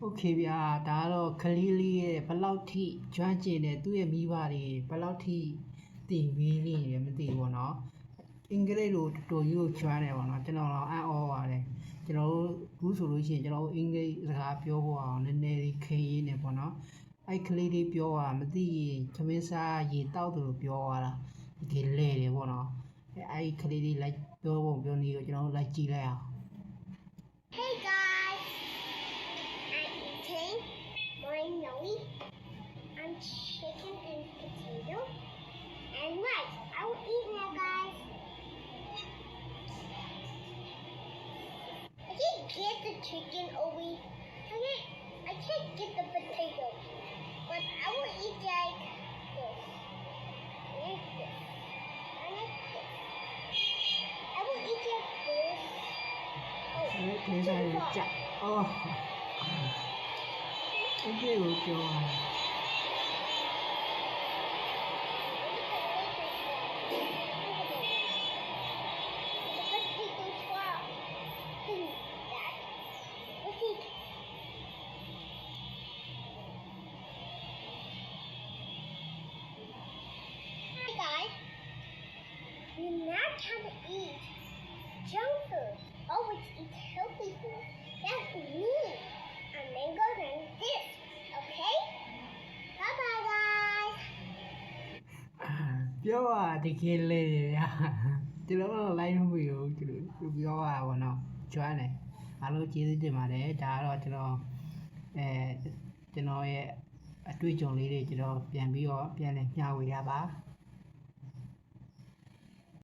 โอเคဗျာဒါကတော့ခလေးလေးရဲ့ဘယ်လောက်ထိကျွမ်းကျင်တဲ့သူ့ရဲ့မိဘတွေဘယ်လောက်ထိတည်ပြီးနေတယ်မသိဘူးပေါ့နော်အင်္ဂလိပ်လိုတော်တော်ကြီးကိုကျွမ်းတယ်ပေါ့နော်ကျွန်တော်တော့အံ့ဩပါတယ်ကျွန်တော်တို့ဘူးဆိုလို့ရှိရင်ကျွန်တော်တို့အင်္ဂလိပ်စကားပြောဖို့အောင်နည်းနည်းလေးခင်းရင်းနေပေါ့နော်အဲ့ကလေးလေးပြောတာမသိရင်သမင်းစားရေတောက်တယ်လို့ပြောရတာဒီလဲတယ်ပေါ့နော်အဲ့ကလေးလေးလိုက်ပြောဖို့ပြောနေတော့ကျွန်တော်တို့လိုက်ကြည့်လိုက်အောင် Hey guys, I'm eating Morinoli and chicken and potato and rice. I will eat now, guys. I can't get the chicken over. I can't get the potato, but I will eat like this, like this, and like this. I will eat like this. thế này chặt ô cái gì của chùa Hi guys, we're not trying to eat junk food. Always eat healthy food. That's me. And mangoes and this. Okay? Bye bye guys. ပြောတာတကယ်လေဗျာကျွန်တော်တော့ live မပြီးဘူးကျွန်တော်ပြောတာပေါ့နော်ကျွမ်းတယ်အားလုံးကျေးဇူးတင်ပါတယ်ဒါကတော့ကျွန်တော်ကျွန်တော်ရဲ့အတွေ့အကြုံလေးတွေကျွန်တော်ပြန်ပြီးတော့ပြန်လည်မျှဝေရပါ